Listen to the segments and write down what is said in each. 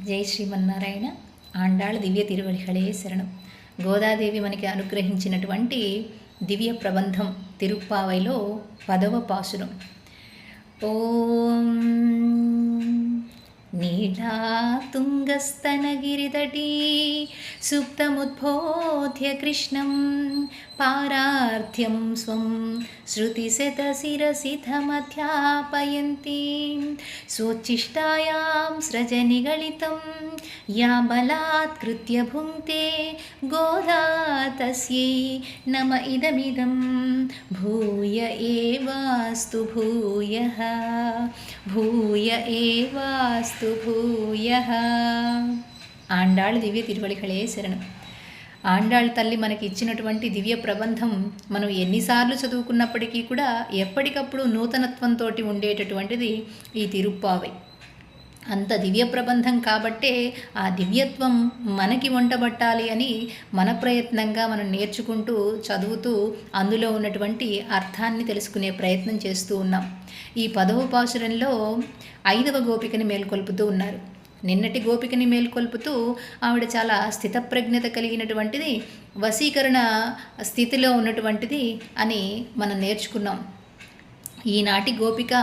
జై శ్రీమన్నారాయణ. ఆండాళ్ దివ్య తిరువడిகளே శరణం. గోదాదేవి మనకి అనుగ్రహించినటువంటి దివ్య ప్రబంధం తిరుప్పావైలో 10వ పాసురం. ఓం నీళాతుంగస్తనగిరితటీ సుప్తముద్బోధ్య కృష్ణం పారార్థ్యం స్వం శృతిశతశిరసిధమధ్యాపయంతి స్వోచ్ఛిష్టాయాం స్రజనిగళితం యా బలాత్కృత్య భుంక్తే గోదా తస్యై నమ ఇదమిదం భూయ ఏవాస్తు భూయః భూయ ఏవాస్తు భూయః. ఆండాళ్ దివ్య తిరువడిகளే శరణం. ఆండాళ్ తల్లి మనకి ఇచ్చినటువంటి దివ్య ప్రబంధం మనం ఎన్నిసార్లు చదువుకున్నప్పటికీ కూడా ఎప్పటికప్పుడు నూతనత్వంతో ఉండేటటువంటిది ఈ తిరుప్పావై. అంత దివ్య ప్రబంధం కాబట్టే ఆ దివ్యత్వం మనకి వంటబట్టాలి అని మన ప్రయత్నంగా మనం నేర్చుకుంటూ చదువుతూ అందులో ఉన్నటువంటి అర్థాన్ని తెలుసుకునే ప్రయత్నం చేస్తూ ఉన్నాం. ఈ 10వ పాసురంలో 5వ గోపికని మేల్కొల్పుతూ ఉన్నారు. నిన్నటి గోపికని మేల్కొల్పుతూ ఆవిడ చాలా స్థితప్రజ్ఞత కలిగినటువంటిది, వశీకరణ స్థితిలో ఉన్నటువంటిది అని మనం నేర్చుకున్నాం. ఈనాటి గోపిక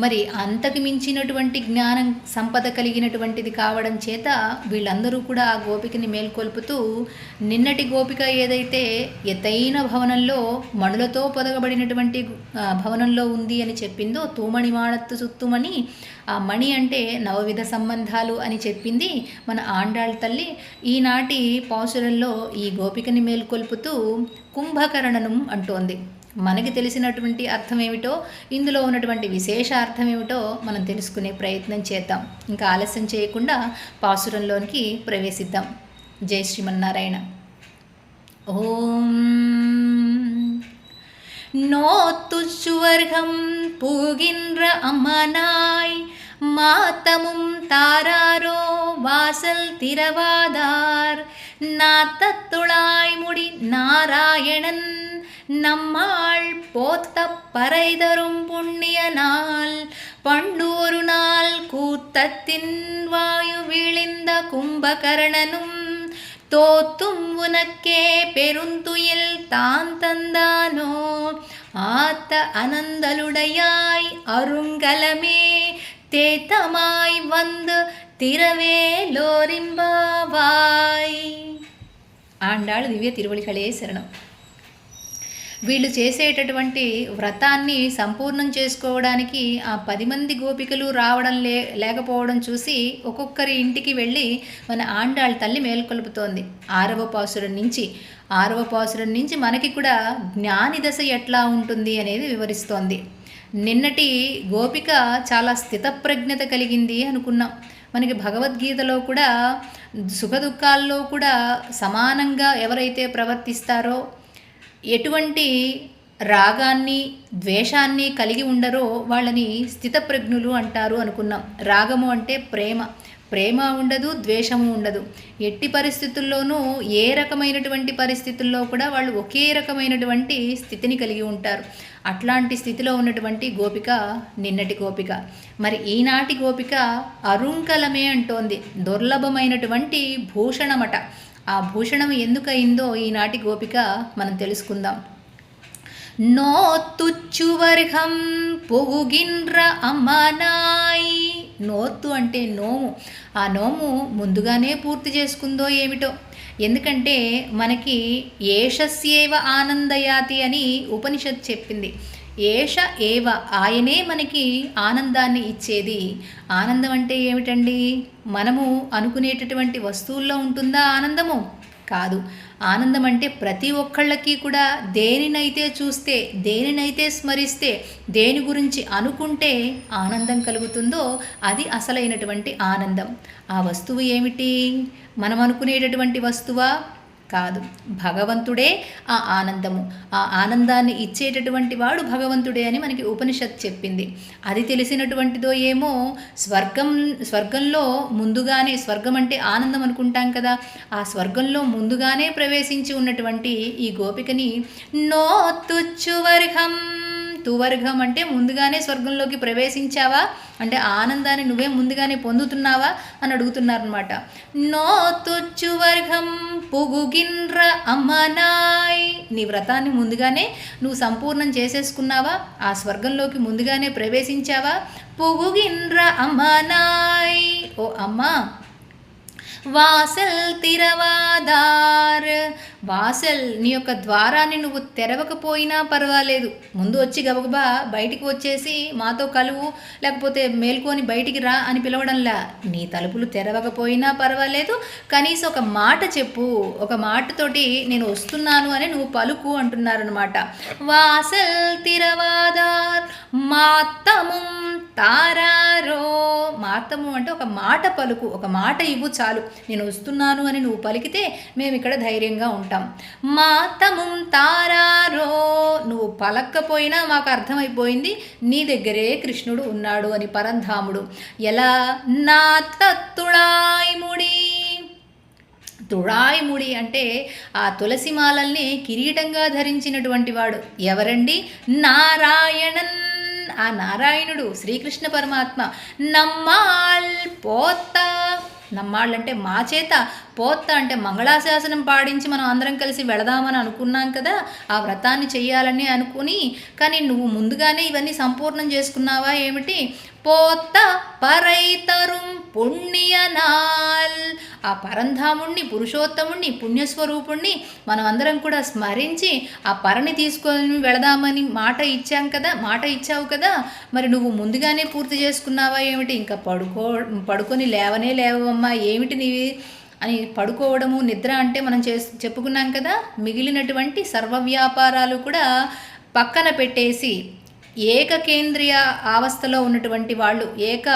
మరి అంతకు మించినటువంటి జ్ఞానం సంపద కలిగినటువంటిది కావడం చేత వీళ్ళందరూ కూడా ఆ గోపికని మేల్కొల్పుతూ, నిన్నటి గోపిక ఏదైతే ఎత్తైన భవనంలో మణులతో పొదగబడినటువంటి భవనంలో ఉంది అని చెప్పిందో, తూమణి మాణత్తు సుత్తుమని, ఆ మణి అంటే నవవిధ సంబంధాలు అని చెప్పింది మన ఆండాళ్ తల్లి. ఈనాటి పాసురంలో ఈ గోపికని మేల్కొల్పుతూ కుంభకరణం అంటోంది. మనకి తెలిసినటువంటి అర్థం ఏమిటో, ఇందులో ఉన్నటువంటి విశేష అర్థం ఏమిటో మనం తెలుసుకునే ప్రయత్నం చేద్దాం. ఇంకా ఆలస్యం చేయకుండా పాసురంలోనికి ప్రవేశిద్దాం. జై శ్రీమన్నారాయణ. ఓం நோத்துச்சுவர்கம் பூகின்ற அம்மனாய் மாத்தமும் தாராரோ வாசல் திரவாதார் நாத்தத்துளாய் முடி நாராயணன் நம்மாள் போத்த பறைதரும் புண்ணிய நாள் பண்டூரு நாள் கூத்தத்தின் வாயு விழிந்த கும்பகரணனும் தோத்தும் உனக்கே பெருந்துயில் தான் தந்தானோ ஆத்த அனந்தலுடையாய் அருங்கலமே தேத்தமாய் வந்து తిరవేలోరింబావాయ్. ఆండాళ్ దివ్య తిరువడిகளే శరణం. వీళ్ళు చేసేటటువంటి వ్రతాన్ని సంపూర్ణం చేసుకోవడానికి ఆ 10 మంది గోపికలు రావడం లేకపోవడం చూసి ఒక్కొక్కరి ఇంటికి వెళ్ళి మన ఆండాళ్ తల్లి మేల్కొల్పుతోంది. 6వ పాసురం నుంచి మనకి కూడా జ్ఞాని దశ ఎట్లా ఉంటుంది అనేది వివరిస్తోంది. నిన్నటి గోపిక చాలా స్థితప్రజ్ఞత కలిగింది అనుకున్నాం. మనకి భగవద్గీతలో కూడా సుఖదుఖాల్లో కూడా సమానంగా ఎవరైతే ప్రవర్తిస్తారో, ఎటువంటి రాగాన్ని ద్వేషాన్ని కలిగి ఉండరో వాళ్ళని స్థితప్రజ్ఞులు అంటారు అనుకున్నాం. రాగము అంటే ప్రేమ ఉండదు, ద్వేషము ఉండదు. ఎట్టి పరిస్థితుల్లోనూ ఏ రకమైనటువంటి పరిస్థితుల్లో కూడా వాళ్ళు ఒకే రకమైనటువంటి స్థితిని కలిగి ఉంటారు. అట్లాంటి స్థితిలో ఉన్నటువంటి గోపిక నిన్నటి గోపిక. మరి ఈనాటి గోపిక అరుంకలమే అంటోంది. దుర్లభమైనటువంటి భూషణమట. ఆ భూషణం ఎందుకయిందో ఈనాటి గోపిక మనం తెలుసుకుందాం. నోతుచ్చువర్గం పొగుగిన్ర అమ్మనాయ్. నోత్తు అంటే నోము. ఆ నోము ముందుగానే పూర్తి చేసుకుందో ఏమిటో. ఎందుకంటే మనకి ఏషస్యేవ ఆనందయాతి అని ఉపనిషత్ చెప్పింది. ఏష ఏవ, ఆయనే మనకి ఆనందాన్ని ఇచ్చేది. ఆనందం అంటే ఏమిటండి? మనము అనుకునేటటువంటి వస్తువుల్లో ఉంటుందా ఆనందము? కాదు. ఆనందం అంటే ప్రతి ఒక్కళ్ళకి కూడా దేనినైతే చూస్తే, దేనినైతే స్మరిస్తే, దేని గురించి అనుకుంటే ఆనందం కలుగుతుందో అది అసలైనటువంటి ఆనందం. ఆ వస్తువు ఏమిటి? మనం అనుకునేటటువంటి వస్తువా? కాదు. భగవంతుడే ఆ ఆనందము. ఆ ఆనందాన్ని ఇచ్చేటటువంటి వాడు భగవంతుడే అని మనకి ఉపనిషత్ చెప్పింది. అది తెలిసినటువంటిదో ఏమో స్వర్గంలో ముందుగానే, స్వర్గం అంటే ఆనందం అనుకుంటాం కదా, ఆ స్వర్గంలో ముందుగానే ప్రవేశించి ఉన్నటువంటి ఈ గోపికని నోతుచ్చువర్గం తువర్గం అంటే ముందుగానే స్వర్గంలోకి ప్రవేశించావా, అంటే ఆనందాన్ని నువ్వే ముందుగానే పొందుతున్నావా అని అడుగుతున్నారనమాట. నోతుచ్చువర్గం పుగుగిన్ర అమ్మనాయ్, నీ వ్రతాన్ని ముందుగానే నువ్వు సంపూర్ణం చేసేసుకున్నావా, ఆ స్వర్గంలోకి ముందుగానే ప్రవేశించావా. పుగుగిన్ర అమ్మనాయ్, ఓ అమ్మా, వాసల్ తిరవాదార్, వాసల్ నీ యొక్క ద్వారాన్ని నువ్వు తెరవకపోయినా పర్వాలేదు, ముందు వచ్చి గబగబా బయటికి వచ్చేసి మాతో కలువు, లేకపోతే మేల్కొని బయటికి రా అని పిలవడంలా, నీ తలుపులు తెరవకపోయినా పర్వాలేదు, కనీసం ఒక మాట చెప్పు, ఒక మాటతోటి నేను వస్తున్నాను అని నువ్వు పలుకు అంటున్నారనమాట. వాసల్ తిరవాదార్ మాత్తము తారారో, మాతము అంటే ఒక మాట పలుకు, ఒక మాట ఇవ్వు చాలు, నేను వస్తున్నాను అని నువ్వు పలికితే మేము ఇక్కడ ధైర్యంగా ఉంటాం. మాతము తారారో, నువ్వు పలక్కపోయినా మాకు అర్థమైపోయింది నీ దగ్గరే కృష్ణుడు ఉన్నాడు అని, పరంధాముడు. ఎలా, నా తత్తుళాయిముడి, తుళాయిముడి అంటే ఆ తులసిమాలల్ని కిరీటంగా ధరించినటువంటి వాడు ఎవరండి, నారాయణన్, ఆ నారాయణుడు శ్రీకృష్ణ పరమాత్మ. నమ్మాల్ పోత, నమ్మాళ్ళు అంటే మా చేత, పోత అంటే మంగళాశాసనం పాడించి మనం అందరం కలిసి వెళదామని అనుకున్నాం కదా, ఆ వ్రతాన్ని చెయ్యాలని అనుకుని, కానీ నువ్వు ముందుగానే ఇవన్నీ సంపూర్ణం చేసుకున్నావా ఏమిటి. పోత పరైతరుం పుణ్యనాల్, ఆ పరంధాముణ్ణి, పురుషోత్తముణ్ణి, పుణ్యస్వరూపుణ్ణి మనం అందరం కూడా స్మరించి ఆ పరని తీసుకొని వెళదామని మాట ఇచ్చాం కదా, మాట ఇచ్చావు కదా, మరి నువ్వు ముందుగానే పూర్తి చేసుకున్నావా ఏమిటి. ఇంకా పడుకొని లేవనే లేవమ్మా ఏమిటి నీవి అని పడుకోవడము, నిద్ర అంటే మనం చెప్పుకున్నాం కదా. మిగిలినటువంటి సర్వ వ్యాపారాలు కూడా పక్కన పెట్టేసి ఏకకేంద్రియ అవస్థలో ఉన్నటువంటి వాళ్ళు, ఏక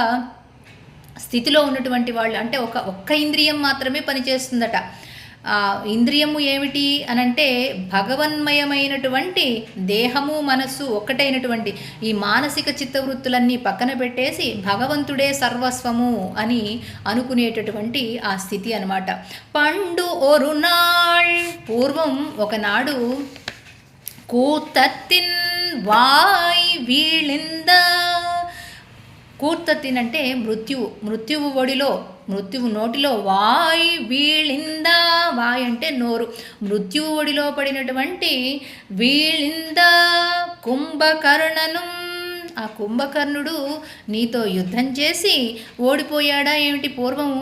స్థితిలో ఉన్నటువంటి వాళ్ళు, అంటే ఒక్క ఇంద్రియం మాత్రమే పనిచేస్తుందట. ఇంద్రియము ఏమిటి అనంటే భగవన్మయమైనటువంటి దేహము మనస్సు ఒక్కటైనటువంటి ఈ మానసిక చిత్తవృత్తులన్నీ పక్కన పెట్టేసి భగవంతుడే సర్వస్వము అని అనుకునేటటువంటి ఆ స్థితి అన్నమాట. పండు ఒరునాళ్, పూర్వం ఒకనాడు కూతత్తిన్ వాయ్ వీళింద, కూర్తత్తిన్ అంటే మృత్యువు ఒడిలో, మృత్యువు నోటిలో, వాయ్ వీళింద, వాయ్ అంటే నోరు, మృత్యువు ఒడిలో పడినటువంటి వీళింద కుంభకర్ణను, ఆ కుంభకర్ణుడు నీతో యుద్ధం చేసి ఓడిపోయాడా ఏమిటి. పూర్వము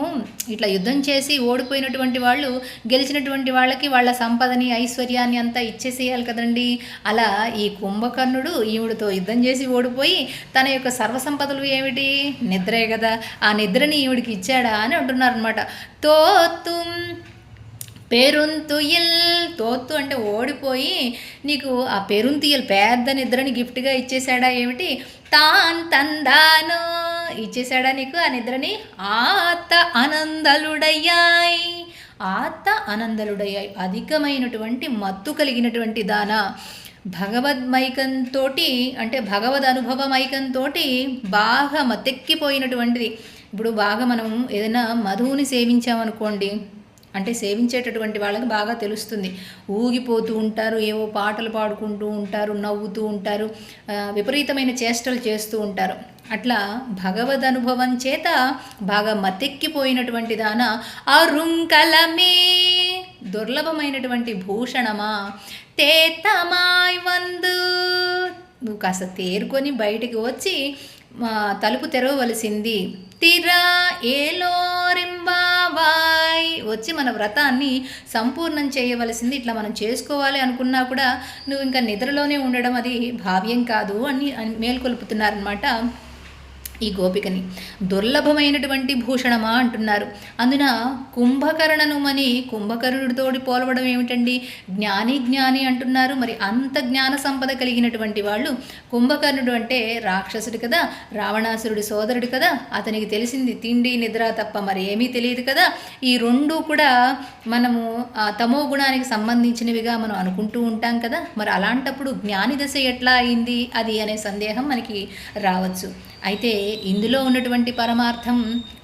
ఇట్లా యుద్ధం చేసి ఓడిపోయినటువంటి వాళ్ళు గెలిచినటువంటి వాళ్ళకి వాళ్ళ సంపదని ఐశ్వర్యాన్ని అంతా ఇచ్చేసేయాలి కదండి. అలా ఈ కుంభకర్ణుడు ఈవిడితో యుద్ధం చేసి ఓడిపోయి తన యొక్క సర్వసంపదలు ఏమిటి, నిద్రే కదా, ఆ నిద్రని ఈవిడికి ఇచ్చాడా అని అంటున్నారనమాట. తోతుం పెరుంతుయల్, తోత్తు అంటే ఓడిపోయి నీకు ఆ పెరుంతుయల్ పెద్ద నిద్రని గిఫ్ట్గా ఇచ్చేసాడా ఏమిటి. తాన్ తందానో, ఇచ్చేసాడా నీకు ఆ నిద్రని. ఆత ఆనందలుడయ్యాయి, ఆత ఆనందలుడయ్యాయి, అధికమైనటువంటి మత్తు కలిగినటువంటి దాన, భగవద్మైకంతో అంటే భగవద్ అనుభవమైకంతో బాగా మత్తెక్కిపోయినటువంటిది. ఇప్పుడు బాగా మనం ఏదైనా మధువుని సేవించామనుకోండి, అంటే సేవించేటటువంటి వాళ్ళకి బాగా తెలుస్తుంది, ఊగిపోతూ ఉంటారు, ఏవో పాటలు పాడుకుంటూ ఉంటారు, నవ్వుతూ ఉంటారు, విపరీతమైన చేష్టలు చేస్తూ ఉంటారు. అట్లా భగవద్ అనుభవం చేత బాగా మత్తెక్కిపోయినటువంటి దాన. అరుంకలమే, దుర్లభమైనటువంటి భూషణమా. తేతమాయ్ వందు, నువ్వు కాస్త తేరుకొని బయటికి వచ్చి తలుపు తెరవవలసింది. తిరా ఏలోరింబావాయ్, వచ్చి మన వ్రతాన్ని సంపూర్ణం చేయవలసింది. ఇట్లా మనం చేసుకోవాలి అనుకున్నా కూడా నువ్వు ఇంకా నిద్రలోనే ఉండడం అది భావ్యం కాదు అని మేల్కొల్పుతున్నారనమాట ఈ గోపికని. దుర్లభమైనటువంటి భూషణమా అంటున్నారు. అందున కుంభకర్ణనుమని, కుంభకర్ణుడితోటి పోలవడం ఏమిటండి, జ్ఞాని అంటున్నారు. మరి అంత జ్ఞాన సంపద కలిగినటువంటి వాళ్ళు. కుంభకర్ణుడు అంటే రాక్షసుడు కదా, రావణాసురుడి సోదరుడు కదా, అతనికి తెలిసింది తిండి నిద్ర తప్ప మరి ఏమీ తెలియదు కదా. ఈ రెండు కూడా మనము తమో గుణానికి సంబంధించినవిగా మనం అనుకుంటూ ఉంటాం కదా. మరి అలాంటప్పుడు జ్ఞాని దశ ఎట్లా అయింది అది అనే సందేహం మనకి రావచ్చు. అయితే ఇందులో ఉన్నటువంటి పరమార్థం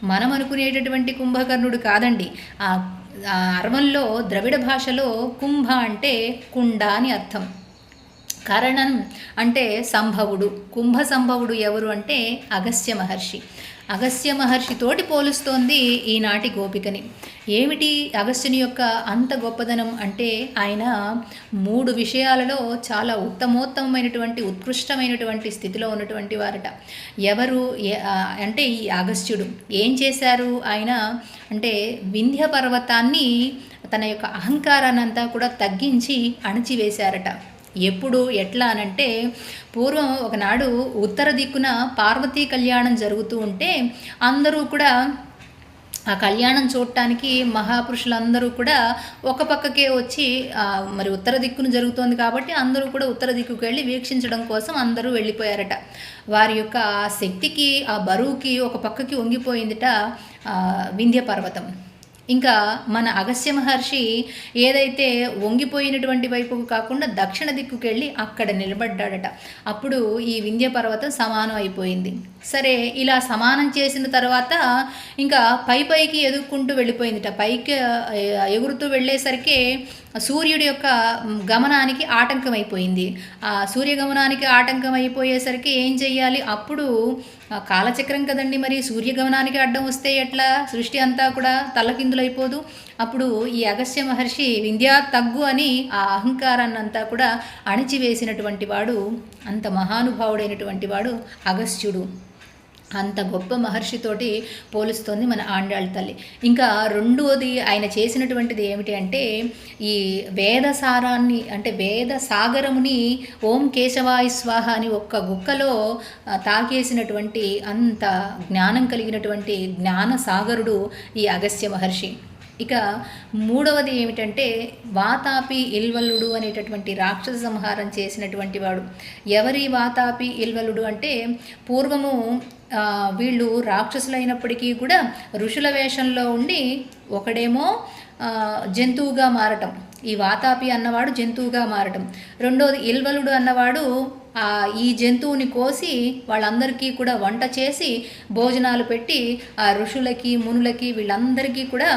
మనం అనుకునేటటువంటి కుంభకర్ణుడు కాదండి. ఆ అర్వంలో ద్రవిడ భాషలో కుంభ అంటే కుండ అని అర్థం. కరణం అంటే సంభవుడు. కుంభ సంభవుడు ఎవరు అంటే అగస్త్య మహర్షి. అగస్త్య మహర్షితోటి పోలుస్తోంది ఈనాటి గోపికని. ఏమిటి అగస్త్యుని యొక్క అంత గొప్పదనం అంటే ఆయన 3 విషయాలలో చాలా ఉత్తమోత్తమైనటువంటి ఉత్కృష్టమైనటువంటి స్థితిలో ఉన్నటువంటి వారట. ఎవరు అంటే ఈ అగస్త్యుడు ఏం చేశారు ఆయన అంటే వింధ్య పర్వతాన్ని తన యొక్క అహంకారాన్ని అంతా కూడా తగ్గించి అణచివేశారట. ఎప్పుడు ఎట్లా అనంటే పూర్వం ఒకనాడు ఉత్తర దిక్కున పార్వతీ కళ్యాణం జరుగుతూ ఉంటే అందరూ కూడా ఆ కళ్యాణం చూడటానికి మహాపురుషులందరూ కూడా ఒక పక్కకే వచ్చి మరి ఉత్తర దిక్కును జరుగుతోంది కాబట్టి అందరూ కూడా ఉత్తర దిక్కుకు వెళ్ళి వీక్షించడం కోసం అందరూ వెళ్ళిపోయారట. వారి యొక్క శక్తికి ఆ బరువుకి ఒక పక్కకి వంగిపోయిందిట వింధ్య పర్వతం. ఇంకా మన అగస్త్య మహర్షి ఏదైతే వంగిపోయినటువంటి వైపుకు కాకుండా దక్షిణ దిక్కుకు వెళ్ళి అక్కడ నిలబడ్డాడట. అప్పుడు ఈ వింధ్య పర్వతం సమానం అయిపోయింది. సరే ఇలా సమానం చేసిన తర్వాత ఇంకా పైకి ఎదుక్కుంటూ వెళ్ళిపోయిందిట. పైకి ఎగురుతూ వెళ్ళేసరికి సూర్యుడి యొక్క గమనానికి ఆటంకం అయిపోయింది. ఆ సూర్యగమనానికి ఆటంకం అయిపోయేసరికి ఏం చెయ్యాలి? అప్పుడు కాలచక్రం కదండి, మరి సూర్యగమనానికి అడ్డం వస్తే ఎట్లా? సృష్టి అంతా కూడా తల్లకిందులైపోదు. అప్పుడు ఈ అగస్త్య మహర్షి వింధ్యా తగ్గు అని ఆ అహంకారాన్ని అంతా కూడా అణిచివేసినటువంటి వాడు, అంత మహానుభావుడైనటువంటి వాడు అగస్త్యుడు. అంత గొప్ప మహర్షితోటి పోలుస్తోంది మన ఆండాళ్ళ తల్లి. ఇంకా రెండోది ఆయన చేసినటువంటిది ఏమిటి అంటే ఈ వేదసారాన్ని అంటే వేద సాగరముని ఓం కేశవాయ స్వాహ అని ఒక్క గుక్కలో తాకేసినటువంటి అంత జ్ఞానం కలిగినటువంటి జ్ఞాన సాగరుడు ఈ అగస్త్య మహర్షి. ఇక మూడవది ఏమిటంటే వాతాపి ఇల్వలుడు అనేటటువంటి రాక్షస సంహారం చేసినటువంటి వాడు. ఎవరి వాతాపి ఇల్వలుడు అంటే పూర్వము వీళ్ళు రాక్షసులైనప్పటికీ కూడా ఋషుల వేషంలో ఉండి ఒకడేమో జంతువుగా మారటం, ఈ వాతాపి అన్నవాడు జంతువుగా మారటం, రెండోది ఇల్వలుడు అన్నవాడు ఈ జంతువుని కోసి వాళ్ళందరికీ కూడా వంట చేసి భోజనాలు పెట్టి ఆ ఋషులకి మునులకి వీళ్ళందరికీ కూడా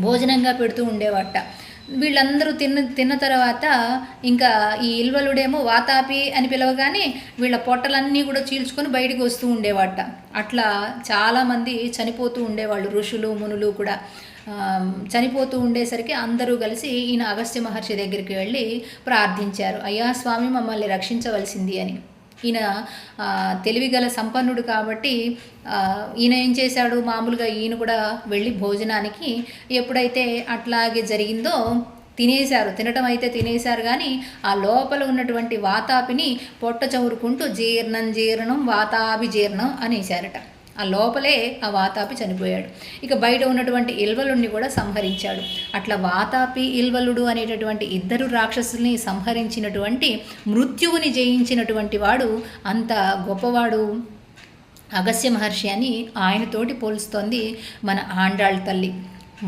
భోజనంగా పెడుతూ ఉండేవాట. వీళ్ళందరూ తిన్న తర్వాత ఇంకా ఈ ఇల్వలుడేమో వాతాపి అని పిలవగానే వీళ్ళ పొట్టలన్నీ కూడా చీల్చుకొని బయటకు వస్తూ ఉండేవాట. అట్లా చాలామంది చనిపోతూ ఉండేవాళ్ళు, ఋషులు మునులు కూడా చనిపోతూ ఉండేసరికి అందరూ కలిసి ఈయన అగస్త్య మహర్షి దగ్గరికి వెళ్ళి ప్రార్థించారు, అయ్యా స్వామి మమ్మల్ని రక్షించవలసింది అని. ఈయన తెలివిగల సంపన్నుడు కాబట్టి ఈయన ఏం చేశాడు, మామూలుగా ఈయన కూడా వెళ్ళి భోజనానికి ఎప్పుడైతే అట్లాగే జరిగిందో తినేశారు. తినటం అయితే తినేశారు కానీ ఆ లోపల ఉన్నటువంటి వాతాపిని పొట్ట చవురుకుంటూ జీర్ణం వాతాభిజీర్ణం అనేశారట. ఆ లోపలే ఆ వాతాపి చనిపోయాడు. ఇక బయట ఉన్నటువంటి ఇల్వలుడిని కూడా సంహరించాడు. అట్లా వాతాపి ఇల్వలుడు అనేటటువంటి 2 రాక్షసుల్ని సంహరించినటువంటి మృత్యువుని జయించినటువంటి వాడు అంత గొప్పవాడు అగస్త్య మహర్షి అని ఆయనతోటి పోలుస్తోంది మన ఆండాళ్ళ తల్లి.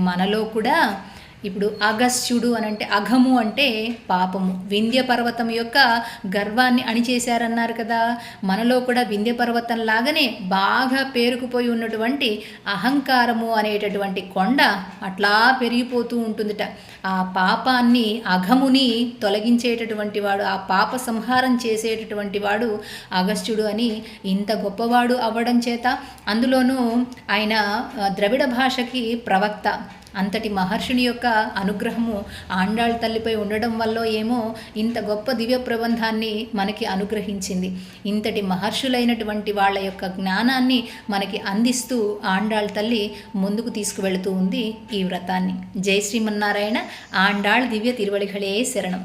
మనలో కూడా ఇప్పుడు అగస్త్యుడు అనంటే అఘము అంటే పాపము, వింధ్య పర్వతం యొక్క గర్వాన్ని అణిచేశారన్నారు కదా. మనలో కూడా వింధ్య పర్వతం లాగానే బాగా పేరుకుపోయి ఉన్నటువంటి అహంకారము అనేటటువంటి కొండ అట్లా పెరిగిపోతూ ఉంటుందిట. ఆ పాపాన్ని అఘముని తొలగించేటటువంటి వాడు, ఆ పాప సంహారం చేసేటటువంటి వాడు అగస్త్యుడు అని ఇంత గొప్పవాడు అవ్వడం చేత, అందులోనూ ఆయన ద్రవిడ భాషకి ప్రవక్త, అంతటి మహర్షుని యొక్క అనుగ్రహము ఆండాళ్ళ తల్లిపై ఉండడం వల్ల ఏమో ఇంత గొప్ప దివ్య ప్రబంధాన్ని మనకి అనుగ్రహించింది. ఇంతటి మహర్షులైనటువంటి వాళ్ళ యొక్క జ్ఞానాన్ని మనకి అందిస్తూ ఆండాళ్ళ తల్లి ముందుకు తీసుకువెళుతూ ఉంది ఈ వ్రతాన్ని. జై శ్రీమన్నారాయణ. ఆండాళ్ దివ్య తిరువళిகளே శరణం.